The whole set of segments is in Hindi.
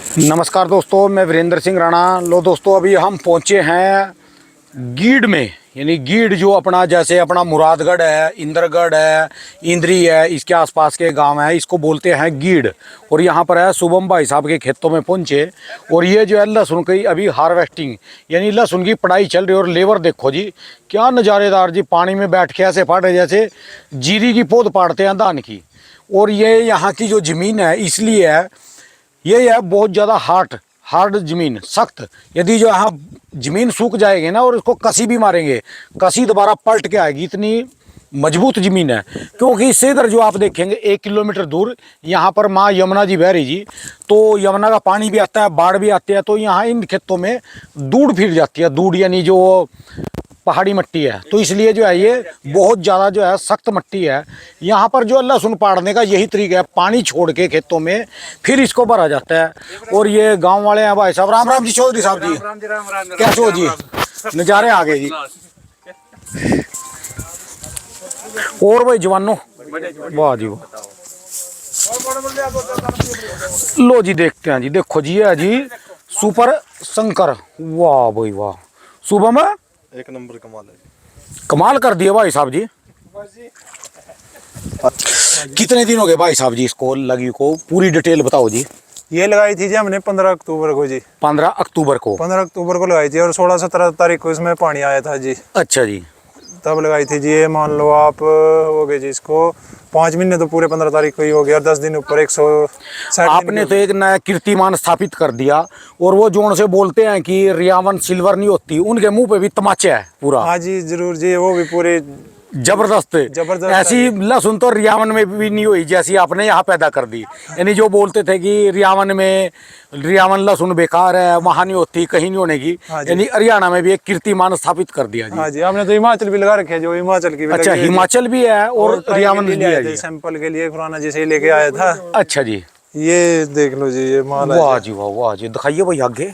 नमस्कार दोस्तों, मैं वीरेंद्र सिंह राणा। लो दोस्तों, अभी हम पहुंचे हैं गीड में, यानी गीड जो अपना जैसे अपना मुरादगढ़ है, इंद्रगढ़ है, इंद्री है, इसके आसपास के गांव है, इसको बोलते हैं गीड। और यहाँ पर है शुभम भाई साहब के खेतों में पहुंचे। और ये जो है लहसुन की अभी हार्वेस्टिंग यानी लहसुन की पढ़ाई चल रही है। और लेबर देखो जी क्या नज़ारेदार जी, पानी में बैठ के ऐसे फाड़ रहे जैसे जीरी की पौध पाड़ते हैं धान की। और ये यहाँ की जो ज़मीन है इसलिए है, ये है बहुत ज़्यादा हार्ड ज़मीन, सख्त। यदि जो यहाँ ज़मीन सूख जाएगी ना और इसको कसी भी मारेंगे, कसी दोबारा पलट के आएगी, इतनी मजबूत ज़मीन है। क्योंकि इससे इधर जो आप देखेंगे 1 किलोमीटर दूर यहाँ पर माँ यमुना जी बह रही जी, तो यमुना का पानी भी आता है, बाढ़ भी आती है। तो यहाँ इन खेतों में दूड़ फिर जाती है, दूड़ यानी जो पहाड़ी मिट्टी है। तो इसलिए जो है ये बहुत ज़्यादा जो है सख्त मिट्टी है। यहाँ पर जो लहसुन पाड़ने का यही तरीका है, पानी छोड़ के खेतों में फिर इसको भरा जाता है। और ये गांव वाले हैं भाई साहब। राम राम जी चौधरी साहब जी, कैसे हो जी? नज़ारे आ गए जी। और भाई जवानों, वाह जी वाह। लो जी देखते हैं जी, देखो जी है जी सुपर शंकर, वाह भाई वाह। सुबह में एक नंबर कमाल है, कमाल कर दिया भाई साहब जी। कितने दिन हो गए भाई साहब जी इसको लगी को? पूरी डिटेल बताओ जी। ये लगाई थी जी हमने 15 अक्टूबर को जी। 15 अक्टूबर को? 15 अक्टूबर को लगाई थी और 16-17 तारीख को इसमें पानी आया था जी। अच्छा जी, तब लगाई थी जी। ये मान लो आप हो गए जी इसको 5 महीने, तो पूरे 15 तारीख को ही हो गया। और 10 दिन ऊपर 160 आपने तो एक नया कीर्तिमान स्थापित कर दिया। और वो जोन से बोलते हैं कि रियावन सिल्वर नहीं होती, उनके मुंह पे भी तमाचा है पूरा। हाँ जी जरूर जी, वो भी पूरे जबरदस्त ऐसी लहसुन तो रियावन में भी नहीं हुई जैसी आपने यहाँ पैदा कर दी। यानी जो बोलते थे कि रियावन लहसुन बेकार है, वहाँ नहीं होती, कहीं नहीं होने की, यानी हरियाणा में भी एक कीर्तिमान स्थापित कर दिया जी। हाँ जी, हमने तो हिमाचल भी लगा रखे है, जो हिमाचल की भी। अच्छा, हिमाचल भी है और रियावन भी है। सैंपल के लिए खुराना जी से लेके आया था। अच्छा जी, ये देख लो जी, ये माल। वाह जी वाह, वाह जी। दिखाइए भाई आगे,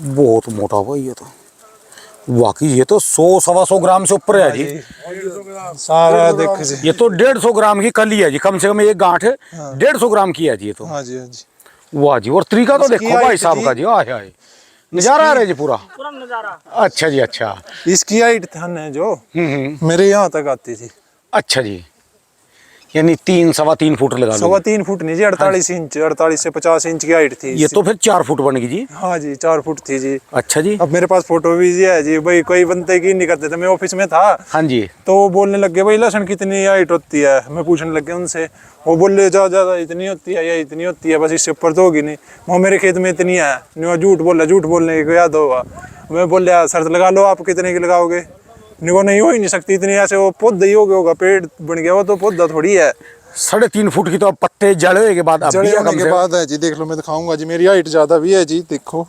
बहुत मोटा भाई ये तो, वाकई ये तो 100-125 ग्राम से ऊपर है जी। सारा देखो जी, ये तो 150 ग्राम की कली है जी, कम से कम एक गांठ 150 ग्राम की है जी ये तो। हाँ जी हाँ जी, वाह जी। और तरीका तो देखो भाई साहब का जी, आए आए नजारा आ रहा है जी पूरा नजारा। अच्छा जी, अच्छा। इसकी हाइट थन है जो मेरे यहाँ तक आती थी। अच्छा जी, यानी 3-3.25 फुट लगा लो। 3.25 फुट नहीं जी, 48 इंच, 48 से 50 इंच की हाइट थी। ये तो फिर 4 फुट बन गई जी। हाँ जी 4 फुट थी जी। अच्छा जी। अब मेरे पास फोटो भी जी है जी। भाई कोई बनते की नहीं करते थे, मैं ऑफिस में था। हाँ जी। तो वो बोलने लग गए भाई लहसुन कितनी हाइट होती है। मैं पूछने लग गया उनसे, वो बोले ज्यादा इतनी होती है या इतनी होती है, बस इससे ऊपर तो होगी नहीं। वो मेरे खेत में इतनी है नहीं, झूठ बोला, झूठ बोलने को याद होगा। मैं बोल रहा शर्त लगा लो, आप कितने की लगाओगे? नहीं हो ही नहीं सकती इतनी, ऐसे वो पौधा ही हो गया होगा, पेड़ बन गया, वो तो पौधा थोड़ी है। 3.5 फुट की तो पत्ते जड़े के बाद है जी। देख लो, मैं दिखाऊंगा जी, मेरी हाइट ज्यादा भी है जी। देखो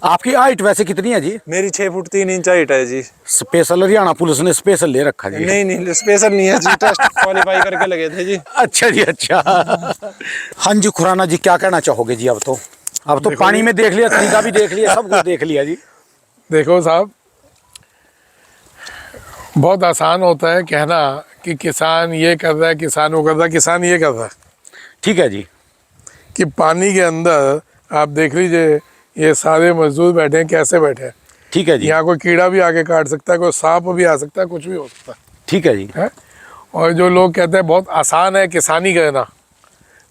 आपकी हाइट वैसे कितनी है जी? मेरी 6 फुट 3 इंच हाइट है जी। स्पेशल हरियाणा पुलिस ने स्पेशल ले रखा जी? नहीं स्पेशल नहीं है जी, टेस्ट क्वालीफाई करके लगे थे जी। अच्छा जी, अच्छा। हाँ जी खुराना जी, क्या कहना चाहोगे जी? अब तो पानी में देख लिया, तरीका भी देख लिया, सब कुछ देख लिया जी। देखो साहब, बहुत आसान होता है कहना कि किसान ये कर रहा है, किसान वो कर रहा है, किसान ये कर रहा है। ठीक है जी। कि पानी के अंदर आप देख लीजिए, ये सारे मजदूर बैठे हैं, कैसे बैठे हैं। ठीक है जी। यहाँ कोई कीड़ा भी आके काट सकता है, कोई सांप भी आ सकता है, कुछ भी हो सकता है। ठीक है जी। है? और जो लोग कहते हैं बहुत आसान है किसानी करना,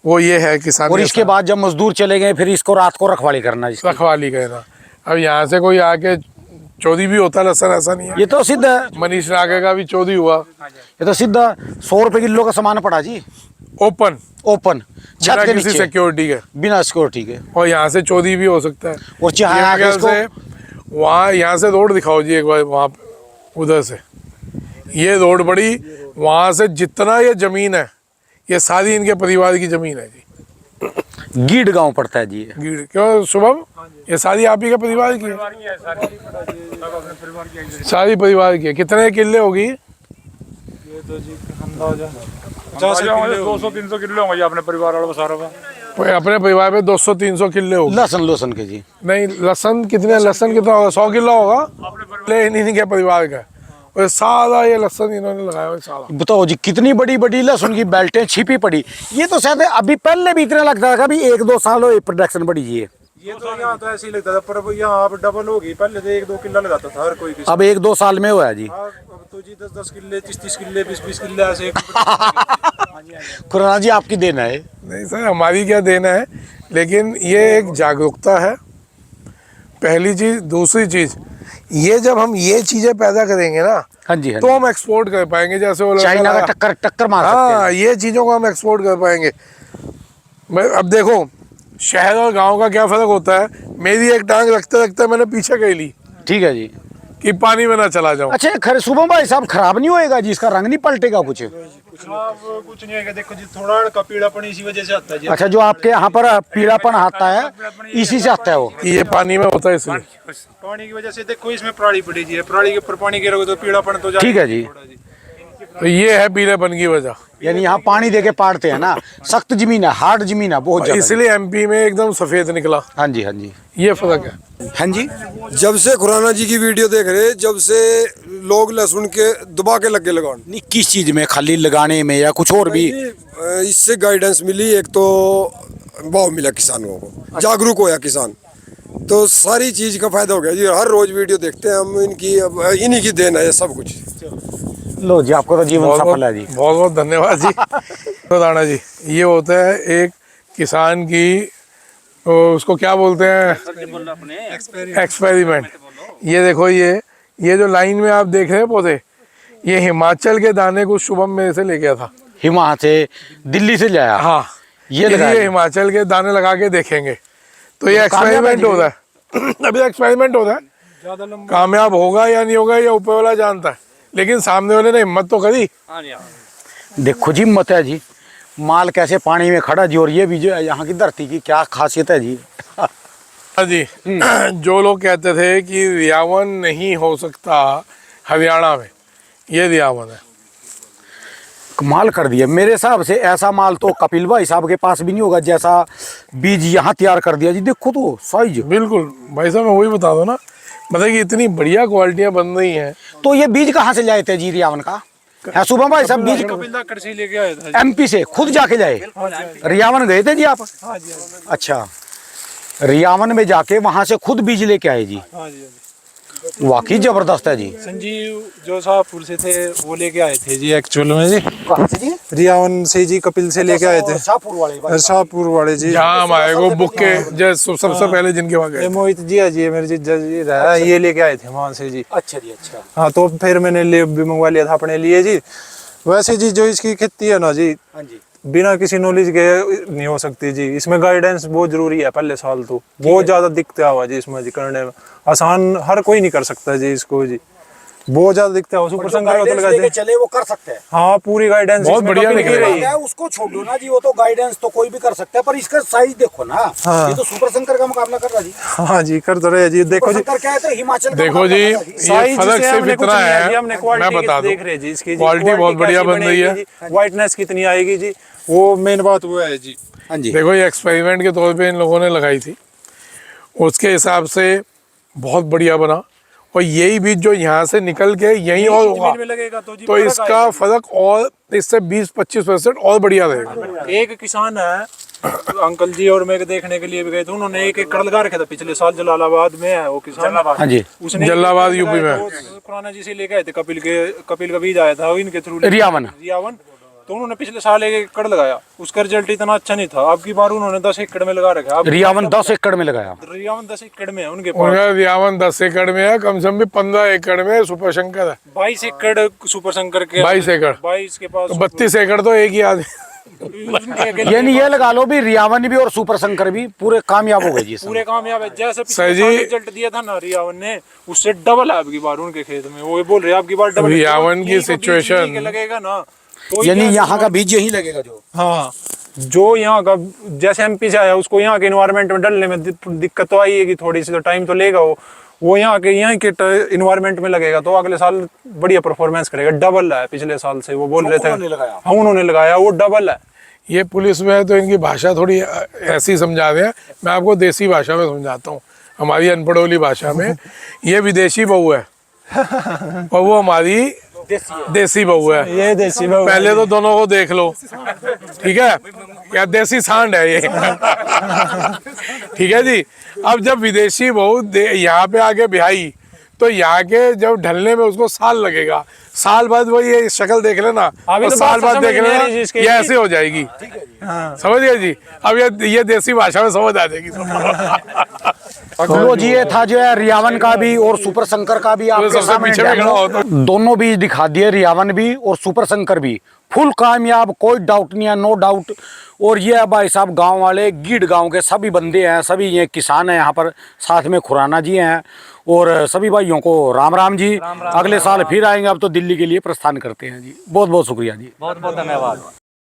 वो ये है किसानी। और इसके बाद जब मजदूर चले गए फिर इसको रात को रखवाली करना। रखवाली करना। अब यहाँ से कोई आके चोरी भी होता है लहसुन, ऐसा नहीं है। ये तो सिद्ध है, मनीष नागे का भी चोरी हुआ। ये तो सिद्ध 100 रुपए किलो का सामान पड़ा जी, ओपन छत के नीचे, सिक्योरिटी के, बिना सिक्योरिटी के। और यहाँ से चोरी भी हो सकता है। और चाहे आगे इसको वहाँ यहाँ से रोड दिखाओ जी एक बार, वहाँ उधर से ये रोड बड़ी, वहाँ से जितना ये जमीन है ये सारी इनके परिवार की जमीन है जी। गीड गांव पड़ता है जी। गीड़ क्यों शुभम? ये सारी आप ही का परिवार की है? सारी परिवार की है। कितने किले होगी? ये तो जी 200-300 किलो होंगे अपने परिवार वालों सारा का। अपने परिवार में 200-300 किले होगी। लहसुन के जी? नहीं, लहसुन कितने, लहसुन कितना होगा? 100 किलो होगा इन्हीं के परिवार का। और सारा ये लहसुन इन्होंने लगाया हुआ है सारा। बताओ जी, कितनी बड़ी बड़ी लहसुन की बेल्टें छिपी पड़ी। ये तो शायद अभी पहले भी इतना लगता था, अभी 1-2 साल हो प्रोडक्शन बढ़ी जी। ये तो यहाँ तो ऐसे ही लगता था, पर अब यहाँ अब डबल हो गई। पहले तो 1-2 किलो लगाता था हर कोई किसान। अब 1-2 साल में हुआ है जी। हाँ, अब तो जी 10-10 किले, 30-30 किले, 20-20 किले ऐसे। खुराना जी आपकी देन है। नहीं सर, हमारी क्या देना है, लेकिन ये एक जागरूकता है पहली चीज़। दूसरी चीज़, ये जब हम ये चीज़ें पैदा करेंगे ना, हाँ जी, हाँ तो जी। हम एक्सपोर्ट कर पाएंगे। जैसे वो लड़का चाइना का लगा- टक्कर मार सकते हैं। हाँ, ये चीज़ों को हम एक्सपोर्ट कर पाएंगे। मैं अब देखो, शहर और गांव का क्या फ़र्क होता है। मेरी एक टांग रखते रखते मैंने पीछे गई ली ठीक है जी। कि पानी में ना चला जाऊं। अच्छा, खैर शुभम भाई साहब, खराब नहीं होएगा जी? इसका रंग नहीं पलटेगा कुछ? कुछ नहीं होगा। देखो जी, थोड़ा हल्का पीलापन इसी वजह से आता है जी। अच्छा, जो आपके यहाँ पर पीलापन आता है, इसी से आता है वो? ये पानी में होता है इसलिए। पानी की वजह से देखो, इसमें पराली पड़ी जी है। पराली के ऊपर पानी गिरोगे तो पीलापन तो जाएगा। ठीक है जी। थोड़ा जी। तो ये है पीलेपन की वजह। यानी यहाँ पानी देके पाड़ते हैं ना, सख्त जमीन है, हार्ड जमीन है बहुत ज्यादा। इसलिए एमपी में एकदम सफेद निकला। हाँ जी, हाँ जी, ये फर्क है। हाँ जी। जब से खुराना जी की वीडियो देख रहे, जब से लोग लहसुन के दबा के लगे लगाने। नहीं, किस चीज में? खाली लगाने में या कुछ और भी? इससे गाइडेंस मिली, एक तो भाव मिला किसानों को, जागरूक होया किसान, तो सारी चीज का फायदा हो गया जी। हर रोज वीडियो देखते हैं हम इनकी, अब इन्हीं की देन है ये सब कुछ। लो जी, आपको तो जीवन सफल है जी। बहुत बहुत धन्यवाद जी। तो दाना जी, ये होता है एक किसान की, उसको क्या बोलते हैं, एक्सपेरिमेंट। ये देखो, ये जो लाइन में आप देख रहे हैं पौधे, ये हिमाचल के दाने को शुभम में से ले गया था। हिमाचल से, दिल्ली से लाया? हाँ, ये ये लगाया। हिमाचल के दाने लगा के देखेंगे। तो ये कामयाब है एक्सपेरिमेंट होता है। अभी एक्सपेरिमेंट होता है, कामयाब होगा या नहीं होगा ये ऊपर वाला जानता है, लेकिन सामने वाले ने हिम्मत तो करी। देखो जी, हिम्मत है जी। माल कैसे पानी में खड़ा जी, और ये भी जो यहाँ की धरती की क्या खासियत है जी। हाँ जी। जो लोग कहते थे कि रियावन नहीं हो सकता हरियाणा में, ये रियावन है। कमाल कर दिया। मेरे हिसाब से ऐसा माल तो कपिल भाई साहब के पास भी नहीं होगा, जैसा बीज यहाँ तैयार कर दिया जी। देखो तो साइज। बिल्कुल भाई साहब, मैं वही बता दूं ना, मतलब कि इतनी बढ़िया क्वालिटियां बन रही हैं। तो ये बीज कहाँ से लाए थे जी रियावन का? है शुभम भाई साहब, बीज कपिल से लेके आया था। एमपी से खुद जाके लाए? रियावन गए थे जी आप? हाँ जी। अच्छा, रियावन में जाके वहां से खुद बीज लेके आए जी। हाँ जी। वाकई जबरदस्त है जी। संजीव जो शाहपुर से थे वो लेके आए थे जी, एक्चुअल में जी। कहाँ से जी? रियावन से जी, कपिल से लेके आए थे। शाहपुर वाले? शाहपुर वाले जी। जहाँ हम आए वो बुक के जो सबसे पहले जिनके वहाँ ये गए। मोहित जी है जी, मेरे जीजा जी रहा, ये लेके आए थे वहाँ से जी। अच्छा जी, अच्छा। हाँ, तो फिर मैंने ले भी मंगवा लिया था अपने लिए जी। वैसे जी, जो इसकी खेती है ना जी, हाँ जी। बिना किसी नॉलेज के नहीं हो सकती जी। इसमें गाइडेंस बहुत जरूरी है। पहले साल तो बहुत ज्यादा दिक्कत हुआ जी इसमें जी, करने में आसान हर कोई नहीं कर सकता जी इसको जी। बहुत ज्यादा दिक्कत है। सुपर संकर होता लगा लेके चले वो कर सकते हैं। हाँ, पूरी गाइडेंस बहुत बढ़िया की निकले। रही है। उसको छोड़ दो ना जी, वो तो गाइडेंस तो कोई भी कर सकता है, पर इसका साइज देखो ना। हाँ। ये तो सुपर शंकर का मुकाबला कर रहा जी। हाँ जी, कर तो रहे जी। देखो जी, शंकर क्या है तो हिमाचल का देखो मुकाबला जी, कर रहा जी। ये साइज फर्क से सिर्फ हमने कुछ इतना नहीं है, जी, हमने मैं क्वालिटी बता दूं। देख रहे जी इसकी। क्वालिटी बहुत बढ़िया बन रही है। व्हाइटनेस कितनी आएगी जी, वो मेन बात वो है जी। हाँ जी। देखो, ये एक्सपेरिमेंट के तौर पे इन लोगों ने लगाई थी, उसके हिसाब से बहुत बढ़िया बना। और यही बीज जो यहाँ से निकल के यहीं और होगा, जमीन में लगेगा तो जी तो फर्क इसका आएगा। फर्क और इससे 20-25% और बढ़िया रहेगा। एक किसान है, अंकल जी और मैं देखने के लिए भी गए थे। उन्होंने 1 एकड़ लगा रखा था पिछले साल। जलालाबाद में है वो किसान। हाँ जी। उसने जलालाबाद 1 एकड़ यूपी में। लगाया, तो खुराना जी से लेके आए थे। कपिल का बीज आया था इनके थ्रू, रियावन। तो उन्होंने पिछले साल 1 एकड़ लगाया। उसका रिजल्ट इतना अच्छा नहीं था। अब की बार उन्होंने 10 एकड़ में लगा रखा है। रियावन 10 एकड़ में लगाया। रियावन 10 एकड़ में है उनके पास। उनका रियावन 10 एकड़ में है, कम से कम भी 15 एकड़ में सुपर शंकर है। 22 एकड़ सुपर शंकर के। 22 एकड़। 22 के पास तो 32 एकड़ तो एक ही आदमी। यानी ये लगा लो भी, रियावन भी और सुपर शंकर भी पूरे कामयाब हो गए जी। पूरे कामयाब है। जैसे सर पिछले जी, साल रिजल्ट दिया था ना रियावन ने, उससे डबल है आपकी बार उनके खेत में। वो बोल रहे हैं आपकी बार डबल। रियावन की सिचुएशन लगेगा ना, तो यानी यहाँ का बीज यही लगेगा जो। हाँ, जो यहाँ का जैसे एमपी से आया उसको यहाँ के इन्वायरमेंट में डलने में दिक्कत तो आई है कि थोड़ी सी तो टाइम तो लेगा। वो यहाँ के इन्वायरमेंट में लगेगा तो अगले साल बढ़िया परफॉर्मेंस करेगा। डबल है पिछले साल से, वो बोल रहे थे। हाँ, उन्होंने लगाया, वो डबल है। ये पुलिस में है तो इनकी भाषा थोड़ी ऐसी समझा रहे हैं। मैं आपको देसी भाषा में समझाता हूँ, हमारी अनपढ़ोली भाषा में। ये विदेशी बहू है, और वो हमारी देसी बहू है। ये देसी बहू है। पहले तो दोनों को देख लो, ठीक है, या देसी सांड है ये। ठीक है जी। अब जब विदेशी बहू यहाँ पे आके ब्याही, तो यहाँ के जब ढलने में उसको साल लगेगा, साल बाद वो ये शक्ल देख लेना, अभी और तो साल बात बाद समझ देख नहीं आ लेना रही जिसके ये ऐसे हो जाएगी। हाँ। समझ गए जी। अब ये देसी भाषा में समझ आ जाएगी। लो जी, ये था जो है रियावन का भी और सुपर शंकर का भी आपके सबसे सामने पीछे में खड़ा हो तो। दोनों भी दिखा दिए, रियावन भी और सुपर शंकर भी फुल कामयाब, कोई डाउट नहीं है, नो डाउट। और ये भाई साहब गांव वाले, गीड गांव के सभी बंदे हैं, सभी ये किसान हैं यहाँ पर, साथ में खुराना जी हैं, और सभी भाइयों को राम राम जी। अगले साल फिर आएंगे, अब तो दिल्ली के लिए प्रस्थान करते हैं जी। बहुत बहुत शुक्रिया जी। बहुत बहुत धन्यवाद।